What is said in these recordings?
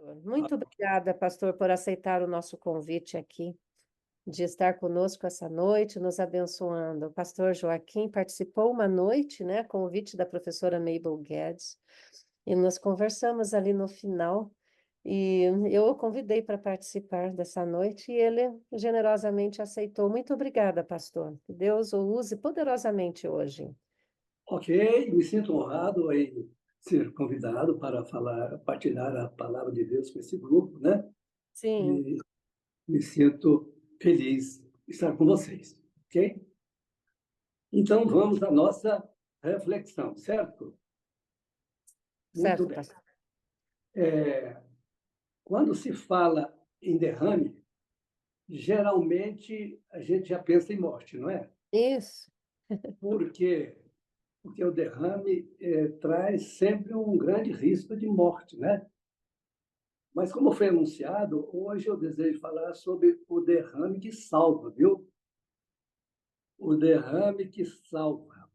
pastor. Muito obrigada, pastor, por aceitar o nosso convite aqui, de estar conosco essa noite, nos abençoando. O pastor Joaquim participou uma noite, né, convite da professora Mabel Guedes, e nós conversamos ali no final, e eu o convidei para participar dessa noite, e ele generosamente aceitou. Muito obrigada, pastor. Que Deus o use poderosamente hoje. Ok, me sinto honrado em ser convidado para falar, partilhar a palavra de Deus com esse grupo, né? Sim, E me sinto feliz de estar com vocês, ok? Então, vamos à nossa reflexão, certo? Muito certo, bem. pastor. Quando se fala em derrame, geralmente a gente já pensa em morte, não é? Isso, Por quê? Porque o derrame traz sempre um grande risco de morte, né? Mas, como foi anunciado, hoje eu desejo falar sobre o derrame que salva, viu? O derrame que salva.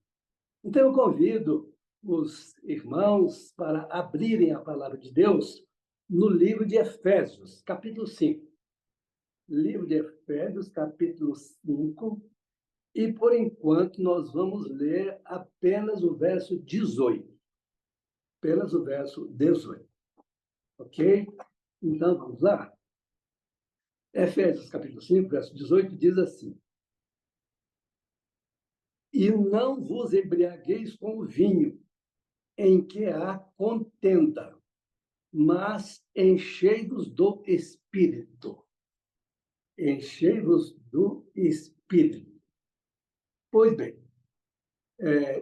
Então, eu convido os irmãos para abrirem a palavra de Deus no livro de Efésios, capítulo 5. Livro de Efésios, capítulo 5. E, por enquanto, nós vamos ler apenas o verso 18. Apenas o verso 18. Ok? Então, vamos lá? Efésios, capítulo 5, verso 18, diz assim: E não vos embriagueis com o vinho, em que há contenda, mas enchei-vos do Espírito. Enchei-vos do Espírito. Pois bem,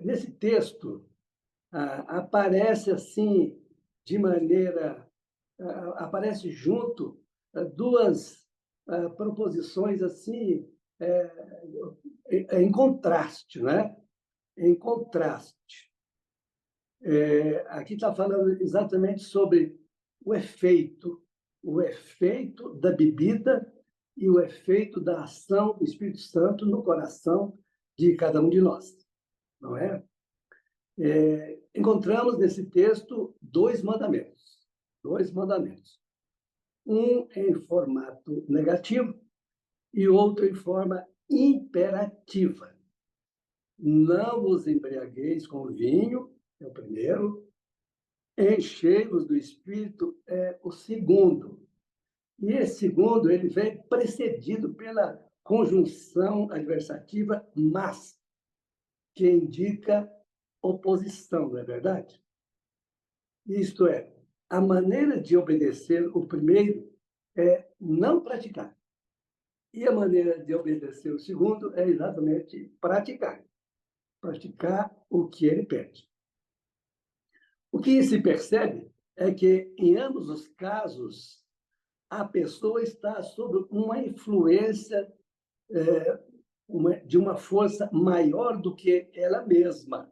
nesse texto, aparece assim, de maneira. Aparece junto duas proposições assim, em contraste, né? Em contraste. Aqui está falando exatamente sobre o efeito da bebida e o efeito da ação do Espírito Santo no coração de cada um de nós, não é? Encontramos nesse texto dois mandamentos, um em formato negativo e outro em forma imperativa. Não vos embriagueis com vinho, é o primeiro. Enchei-vos do Espírito é o segundo. E esse segundo, ele vem precedido pela conjunção adversativa mas, que indica oposição, não é verdade? Isto é, a maneira de obedecer o primeiro é não praticar. E a maneira de obedecer o segundo é exatamente praticar. Praticar o que ele pede. O que se percebe é que, em ambos os casos, a pessoa está sob uma influência de uma força maior do que ela mesma.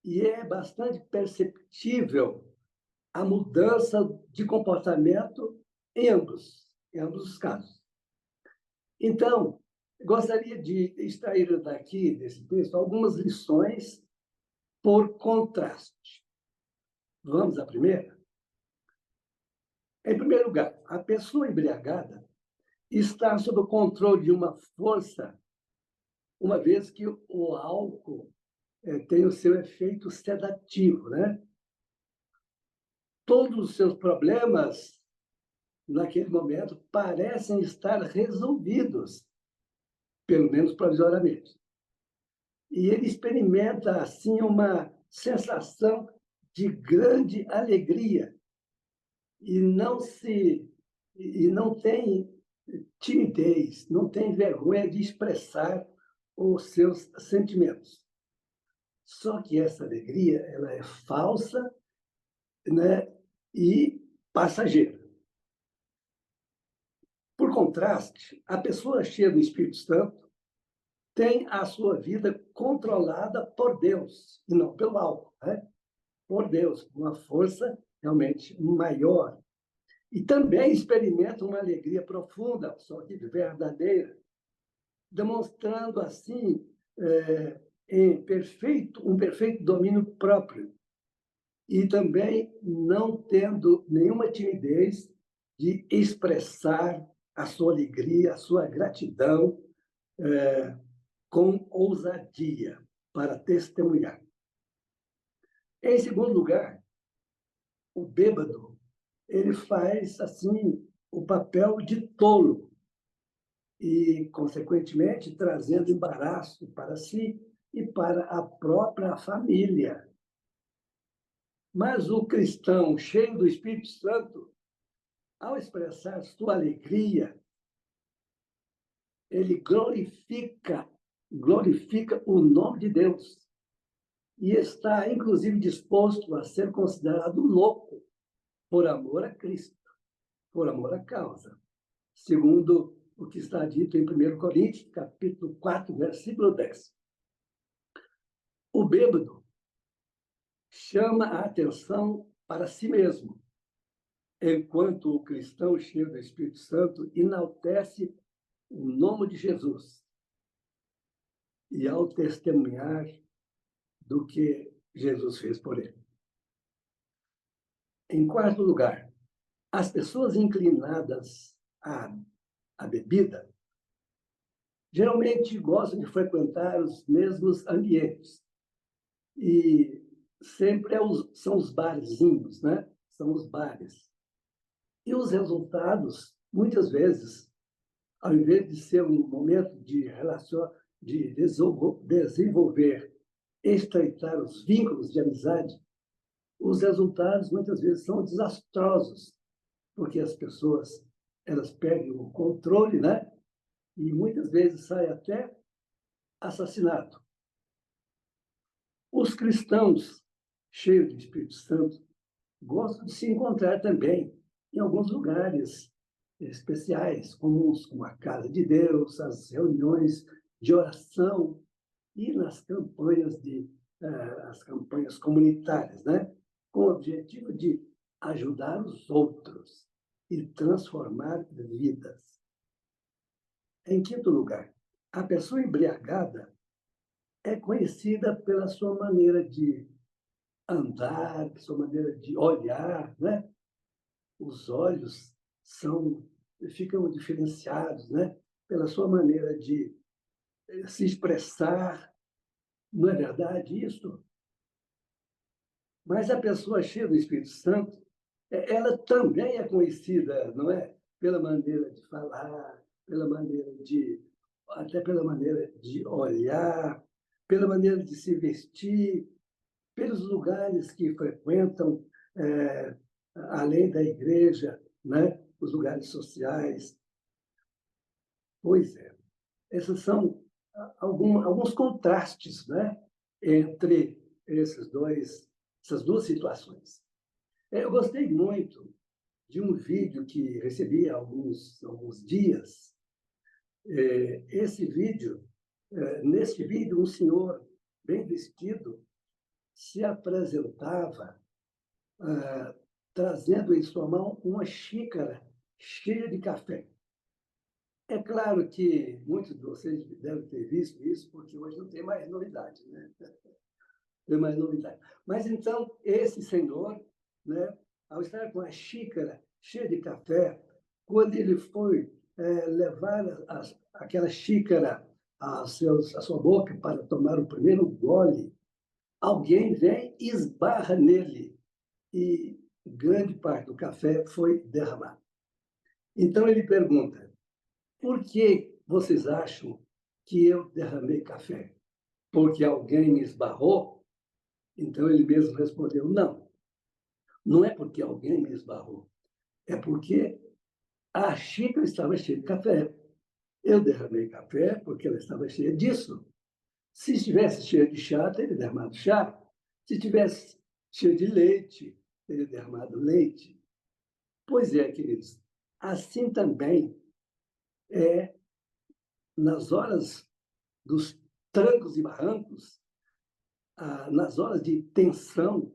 E é bastante perceptível a mudança de comportamento em ambos os casos. Então, gostaria de extrair daqui, desse texto, algumas lições por contraste. Vamos à primeira? Em primeiro lugar, a pessoa embriagada está sob o controle de uma força, uma vez que o álcool tem o seu efeito sedativo, né? Todos os seus problemas, naquele momento, parecem estar resolvidos, pelo menos provisoriamente. E ele experimenta, assim, uma sensação de grande alegria e não tem timidez, não tem vergonha de expressar os seus sentimentos. Só que essa alegria, ela é falsa, né, e passageira. Por contraste, a pessoa cheia do Espírito Santo tem a sua vida controlada por Deus e não pelo álcool, né? Por Deus, uma força realmente maior. E também experimenta uma alegria profunda, só que verdadeira, demonstrando assim um perfeito domínio próprio e também não tendo nenhuma timidez de expressar a sua alegria, a sua gratidão com ousadia para testemunhar. Em segundo lugar, o bêbado, ele faz assim o papel de tolo e, consequentemente, trazendo embaraço para si e para a própria família. Mas o cristão cheio do Espírito Santo, ao expressar sua alegria, ele glorifica o nome de Deus e está, inclusive, disposto a ser considerado louco por amor a Cristo, por amor à causa, segundo o que está dito em 1 Coríntios, capítulo 4, versículo 10. O bêbado chama a atenção para si mesmo, enquanto o cristão cheio do Espírito Santo enaltece o nome de Jesus. E ao testemunhar do que Jesus fez por ele. Em quarto lugar, as pessoas inclinadas à bebida geralmente gostam de frequentar os mesmos ambientes. E sempre são os barzinhos, né? São os bares. E os resultados, muitas vezes, ao invés de ser um momento de desenvolver, estreitar os vínculos de amizade, os resultados muitas vezes são desastrosos, porque as pessoas elas perdem o controle, né? E muitas vezes sai até assassinato. Os cristãos cheios do Espírito Santo gostam de se encontrar também em alguns lugares especiais, comuns, como a casa de Deus, as reuniões de oração e nas campanhas as campanhas comunitárias, né? Com o objetivo de ajudar os outros e transformar vidas. Em quinto lugar, a pessoa embriagada é conhecida pela sua maneira de andar, sua maneira de olhar, né? Os olhos ficam diferenciados, né? Pela sua maneira de se expressar. Não é verdade isso? Mas a pessoa cheia do Espírito Santo, ela também é conhecida, não é? Pela maneira de falar, até pela maneira de olhar, pela maneira de se vestir, pelos lugares que frequentam, além da igreja, né? Os lugares sociais. Pois é, esses são alguns contrastes, né? Entre essas duas situações. Eu gostei muito de um vídeo que recebi há alguns dias. Nesse vídeo, um senhor bem vestido se apresentava trazendo em sua mão uma xícara cheia de café. É claro que muitos de vocês devem ter visto isso, porque hoje não tem mais novidade, né? Tem mais novidade. Mas então, esse senhor, né, ao estar com a xícara cheia de café, quando ele foi levar aquela xícara à sua boca para tomar o primeiro gole, alguém vem e esbarra nele e grande parte do café foi derramado. Então ele pergunta: por que vocês acham que eu derramei café? Porque alguém me esbarrou? Então ele mesmo respondeu: não, não é porque alguém me esbarrou, é porque a xícara estava cheia de café. Eu derramei café porque ela estava cheia disso. Se estivesse cheia de chá, teria derramado chá. Se estivesse cheia de leite, teria derramado leite. Pois é, queridos, assim também é nas horas dos trancos e barrancos, nas horas de tensão,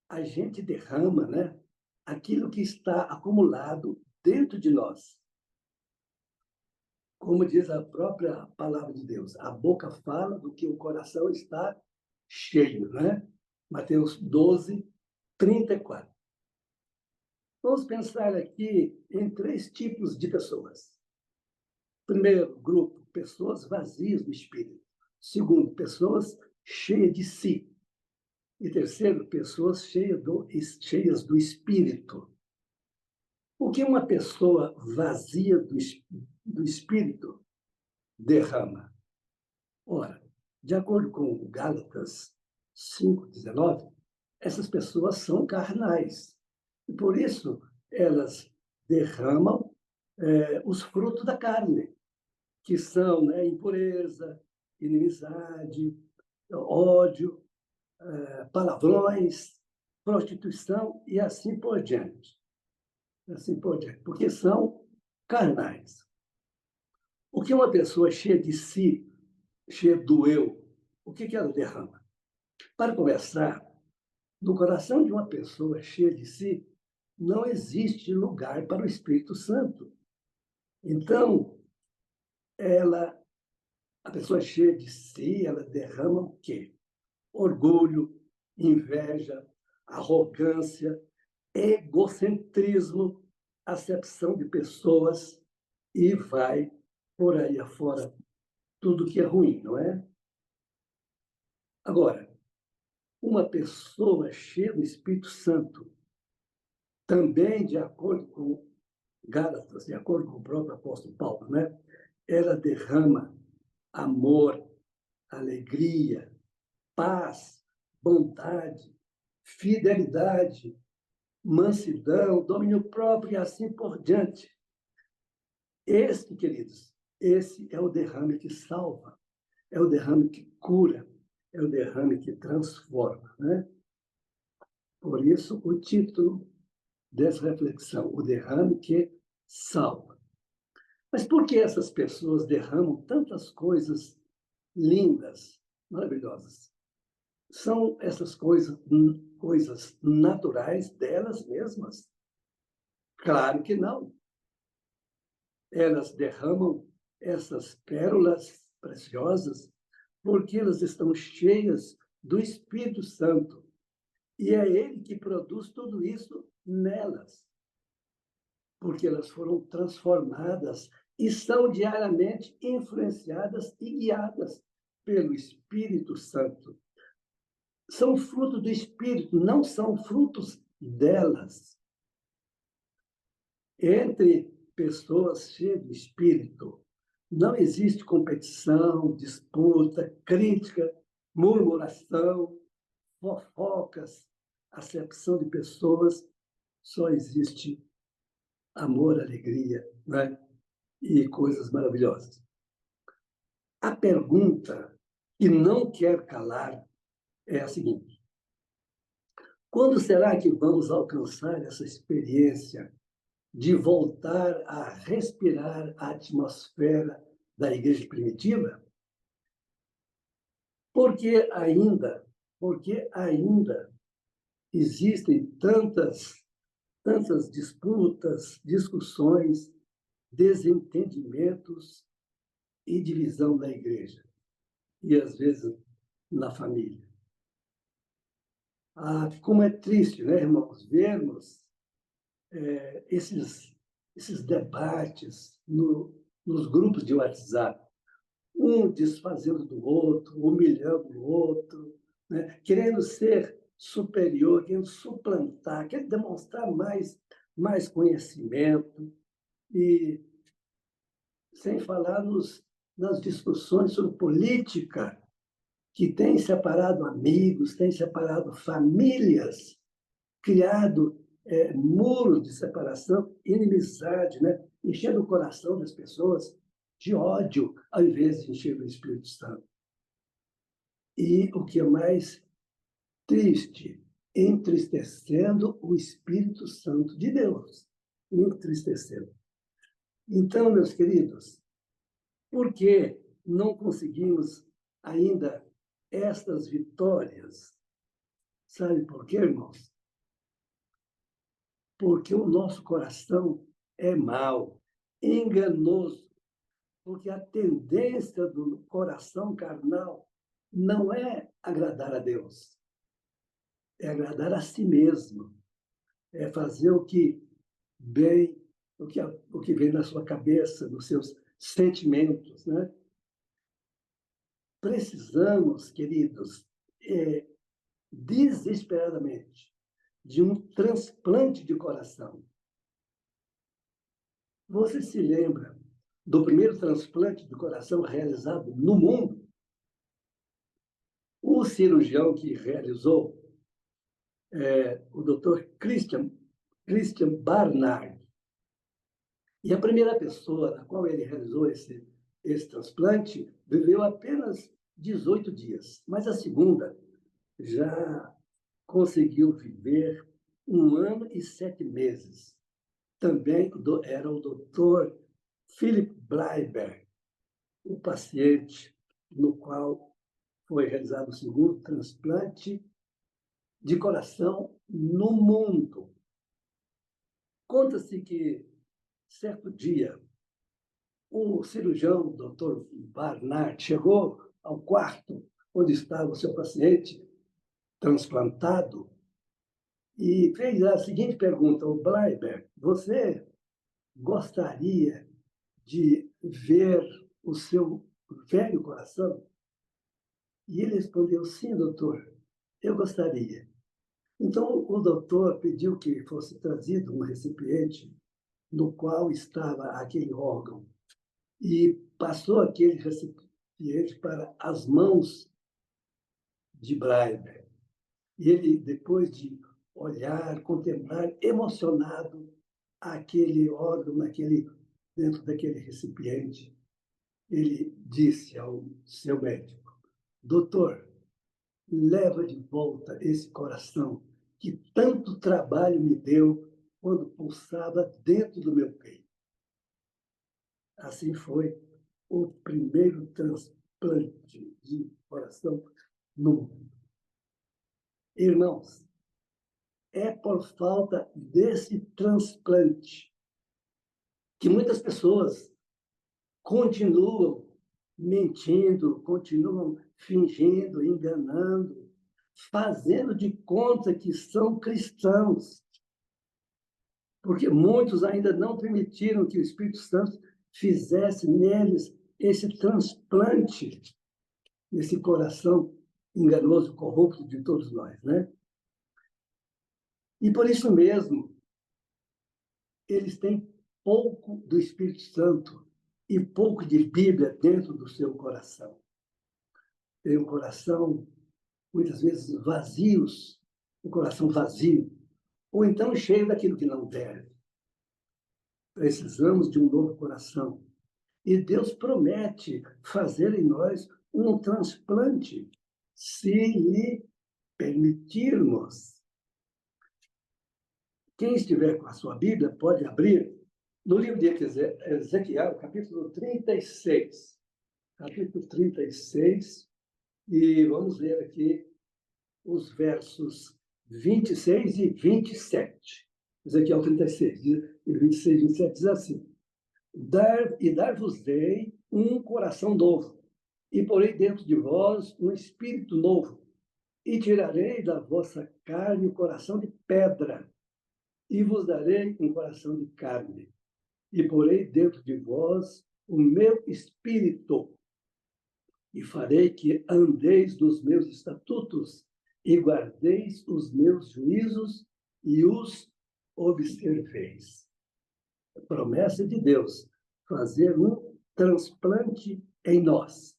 a gente derrama, né, aquilo que está acumulado dentro de nós. Como diz a própria palavra de Deus, a boca fala do que o coração está cheio, né? Mateus 12, 34. Vamos pensar aqui em 3 tipos de pessoas. Primeiro grupo, pessoas vazias do espírito. Segundo, pessoas cheias de si. E terceiro, pessoas cheias do espírito. O que uma pessoa vazia do espírito derrama? Ora, de acordo com Gálatas 5:19, essas pessoas são carnais. E por isso elas derramam os frutos da carne, que são, né, impureza, inimizade, ódio, palavrões, prostituição e assim por diante. Assim por diante, porque são carnais. O que uma pessoa cheia de si, cheia do eu, o que ela derrama? Para começar, no coração de uma pessoa cheia de si, não existe lugar para o Espírito Santo. Então, a pessoa cheia de si, ela derrama o quê? Orgulho, inveja, arrogância, egocentrismo, acepção de pessoas e vai por aí afora tudo que é ruim, não é? Agora, uma pessoa cheia do Espírito Santo, também de acordo com Gálatas, de acordo com o próprio apóstolo Paulo, né? Ela derrama amor, alegria, paz, bondade, fidelidade, mansidão, domínio próprio e assim por diante. Esse, queridos, esse é o derrame que salva, é o derrame que cura, é o derrame que transforma, né? Por isso, o título dessa reflexão, o derrame que salva. Mas por que essas pessoas derramam tantas coisas lindas, maravilhosas? São essas coisas naturais delas mesmas? Claro que não. Elas derramam essas pérolas preciosas porque elas estão cheias do Espírito Santo. E é Ele que produz tudo isso nelas, porque elas foram transformadas e são diariamente influenciadas e guiadas pelo Espírito Santo. São frutos do Espírito, não são frutos delas. Entre pessoas cheias do Espírito, não existe competição, disputa, crítica, murmuração, fofocas, acepção de pessoas. Só existe amor, alegria, né? E coisas maravilhosas. A pergunta que não quer calar é a seguinte: quando será que vamos alcançar essa experiência de voltar a respirar a atmosfera da igreja primitiva? Porque ainda existem tantas disputas, discussões, desentendimentos e divisão na igreja, e às vezes na família. Como é triste, né, irmãos, vermos esses debates nos grupos de WhatsApp, um desfazendo do outro, humilhando o outro, né, querendo ser superior, querendo suplantar, querendo demonstrar mais conhecimento, e sem falar nas discussões sobre política, que tem separado amigos, tem separado famílias, criado muros de separação, inimizade, né? Enchendo o coração das pessoas de ódio, ao invés de encher o Espírito Santo. E o que é mais triste, entristecendo o Espírito Santo de Deus. Entristecendo. Então, meus queridos, por que não conseguimos ainda estas vitórias? Sabe por quê, irmãos? Porque o nosso coração é mau, enganoso, porque a tendência do coração carnal não é agradar a Deus. é agradar a si mesmo, é fazer o que vem, o que vem na sua cabeça, nos seus sentimentos, né? Precisamos, queridos, desesperadamente, de um transplante de coração. Você se lembra do primeiro transplante de coração realizado no mundo? O cirurgião que realizou, o Dr. Christian Barnard. E a primeira pessoa na qual ele realizou esse transplante viveu apenas 18 dias, mas a segunda já conseguiu viver 1 ano e 7 meses. Também era o Dr. Philip Bleiberg, o paciente no qual foi realizado o segundo transplante de coração no mundo. Conta-se que, certo dia, o cirurgião, Dr. Barnard, chegou ao quarto onde estava o seu paciente transplantado e fez a seguinte pergunta ao Bleiberg: você gostaria de ver o seu velho coração? E ele respondeu: sim, doutor, eu gostaria. Então, o doutor pediu que fosse trazido um recipiente no qual estava aquele órgão e passou aquele recipiente para as mãos de Bleiberg. E ele, depois de olhar, contemplar, emocionado, aquele órgão dentro daquele recipiente, ele disse ao seu médico: doutor, leva de volta esse coração que tanto trabalho me deu quando pulsava dentro do meu peito. Assim foi o primeiro transplante de coração no mundo. Irmãos, é por falta desse transplante que muitas pessoas continuam mentindo, continuam fingindo, enganando, fazendo de conta que são cristãos, porque muitos ainda não permitiram que o Espírito Santo fizesse neles esse transplante, esse coração enganoso, corrupto de todos nós, né? E por isso mesmo, eles têm pouco do Espírito Santo e pouco de Bíblia dentro do seu coração. Tem um coração, muitas vezes, vazios, um coração vazio, ou então cheio daquilo que não deve. Precisamos de um novo coração. E Deus promete fazer em nós um transplante, se lhe permitirmos. Quem estiver com a sua Bíblia pode abrir no livro de Ezequiel, capítulo 36. Capítulo 36, e vamos ler aqui os versos 26 e 27. Ezequiel 36, e 26 e 27 diz assim: dar-vos-ei um coração novo, e porei dentro de vós um espírito novo, e tirarei da vossa carne o coração de pedra, e vos darei um coração de carne, e porei dentro de vós o meu espírito, e farei que andeis nos meus estatutos, e guardeis os meus juízos, e os observeis. A promessa de Deus, fazer um transplante em nós.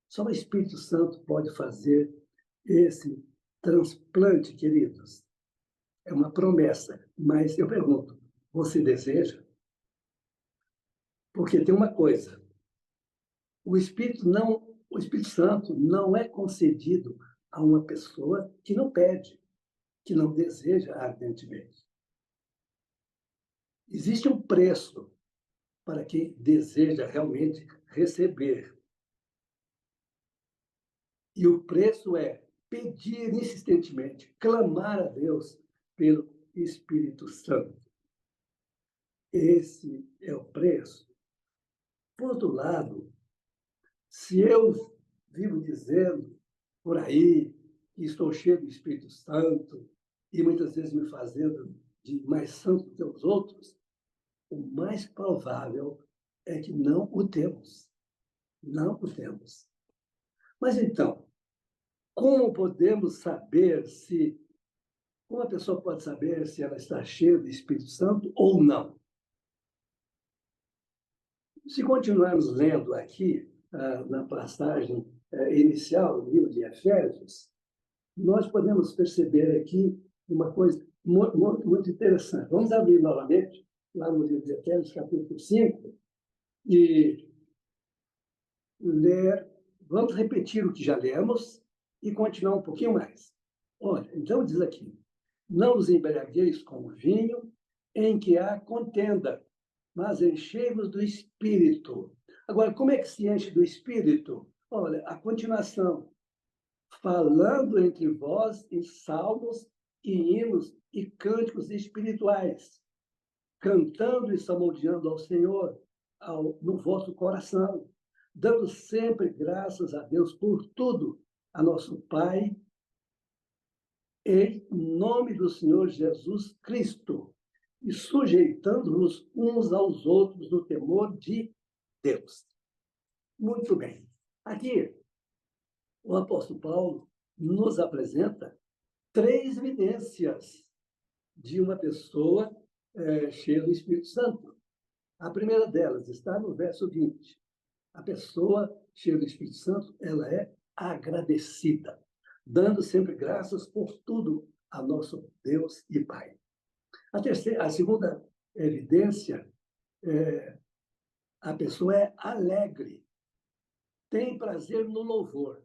Só o Espírito Santo pode fazer esse transplante, queridos. É uma promessa, mas eu pergunto, você deseja? Porque tem uma coisa, o Espírito Santo não é concedido a uma pessoa que não pede, que não deseja ardentemente. Existe um preço para quem deseja realmente receber. E o preço é pedir insistentemente, clamar a Deus pelo Espírito Santo. Esse é o preço. Por outro lado, se eu vivo dizendo por aí que estou cheio do Espírito Santo e muitas vezes me fazendo de mais santo do que os outros, o mais provável é que não o temos. Não o temos. Mas então, como podemos saber se... Como a pessoa pode saber se ela está cheia do Espírito Santo ou não? Se continuarmos lendo aqui, na passagem inicial do livro de Efésios, nós podemos perceber aqui uma coisa muito interessante. Vamos abrir novamente, lá no livro de Efésios, capítulo 5, e ler. Vamos repetir o que já lemos e continuar um pouquinho mais. Olha, então diz aqui: não vos embriagueis com o vinho em que há contenda, mas enchei-vos do Espírito. Agora, como é que se enche do Espírito? Olha, a continuação. Falando entre vós em salmos e hinos e cânticos espirituais, cantando e salmodiando ao Senhor no vosso coração, dando sempre graças a Deus por tudo, a nosso Pai, em nome do Senhor Jesus Cristo, e sujeitando-vos uns aos outros no temor de Deus. Muito bem. Aqui, o apóstolo Paulo nos apresenta 3 evidências de uma pessoa cheia do Espírito Santo. A primeira delas está no verso 20. A pessoa cheia do Espírito Santo, ela é agradecida, dando sempre graças por tudo a nosso Deus e Pai. A segunda evidência a pessoa é alegre, tem prazer no louvor,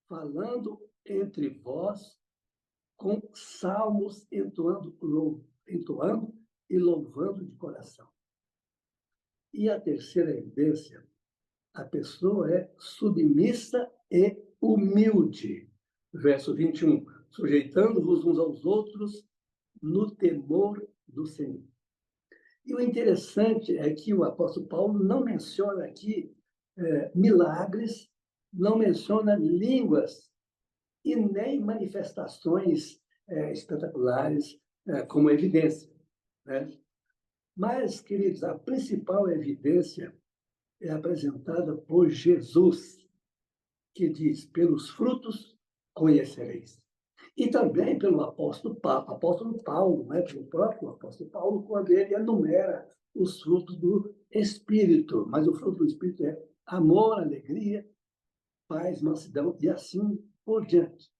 falando entre vós com salmos, entoando e louvando de coração. E a terceira evidência, a pessoa é submissa e humilde. Verso 21, sujeitando-vos uns aos outros no temor do Senhor. E o interessante é que o apóstolo Paulo não menciona aqui milagres, não menciona línguas e nem manifestações espetaculares como evidência, né? Mas, queridos, a principal evidência é apresentada por Jesus, que diz: pelos frutos conhecereis. E também pelo apóstolo Paulo, né? Pelo próprio apóstolo Paulo, quando ele enumera os frutos do Espírito. Mas o fruto do Espírito é amor, alegria, paz, mansidão e assim por diante.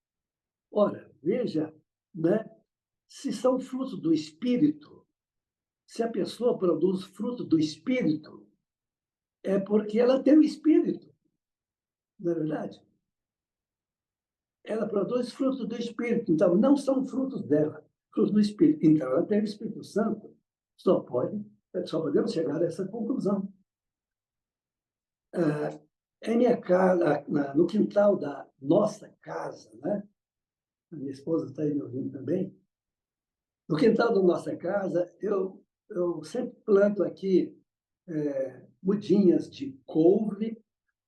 Ora, veja, né? Se são frutos do Espírito, se a pessoa produz fruto do Espírito, é porque ela tem o Espírito, não é verdade? Ela produz frutos do Espírito, então não são frutos dela, frutos do Espírito. Então ela tem o Espírito Santo, só podemos chegar a essa conclusão. Em minha casa, no quintal da nossa casa, né? A minha esposa está aí me ouvindo também. No quintal da nossa casa, eu sempre planto aqui mudinhas de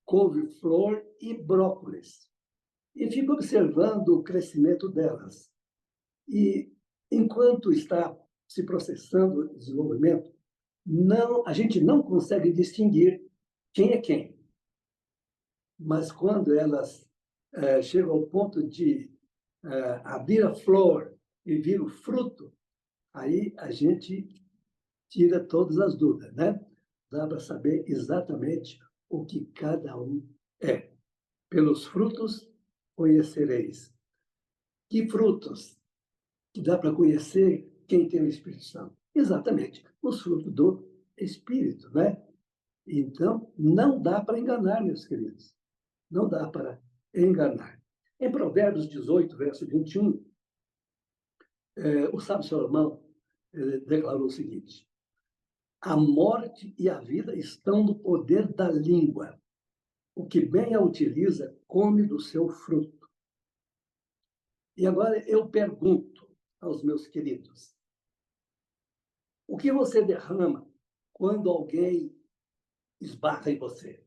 couve-flor e brócolis. E fico observando o crescimento delas. E enquanto está se processando o desenvolvimento, a gente não consegue distinguir quem é quem. Mas quando elas chegam ao ponto de abrir a flor e vir o fruto, aí a gente tira todas as dúvidas, né? Dá para saber exatamente o que cada um é. Pelos frutos conhecereis. Que frutos? Que dá para conhecer quem tem o Espírito Santo? Exatamente, os frutos do Espírito, né? Então, não dá para enganar, meus queridos. Não dá para enganar. Em Provérbios 18, verso 21, o sábio Salomão declarou o seguinte: a morte e a vida estão no poder da língua. O que bem a utiliza, come do seu fruto. E agora eu pergunto aos meus queridos: o que você derrama quando alguém esbarra em você?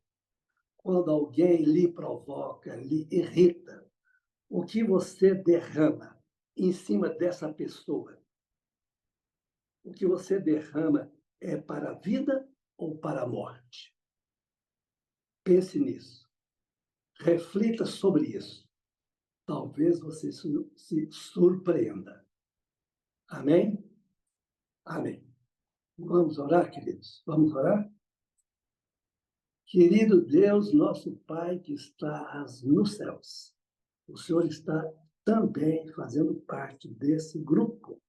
Quando alguém lhe provoca, lhe irrita? O que você derrama em cima dessa pessoa? O que você derrama é para a vida ou para a morte? Pense nisso. Reflita sobre isso. Talvez você se surpreenda. Amém? Amém. Vamos orar, queridos? Vamos orar? Querido Deus, nosso Pai que estás nos céus, o Senhor está também fazendo parte desse grupo.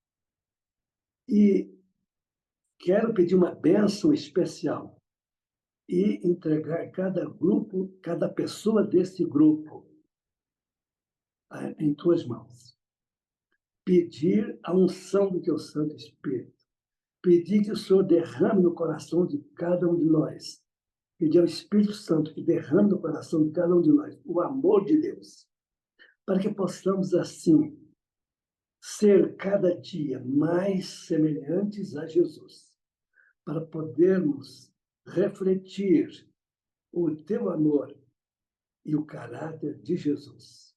E quero pedir uma bênção especial e entregar cada grupo, cada pessoa desse grupo em tuas mãos. Pedir a unção do teu Santo Espírito. Pedir que o Senhor derrame no coração de cada um de nós. Pedir ao Espírito Santo que derrame no coração de cada um de nós o amor de Deus. Para que possamos, assim, ser cada dia mais semelhantes a Jesus. Para podermos refletir o teu amor e o caráter de Jesus.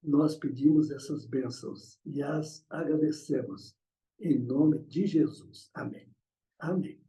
Nós pedimos essas bênçãos e as agradecemos em nome de Jesus. Amém. Amém.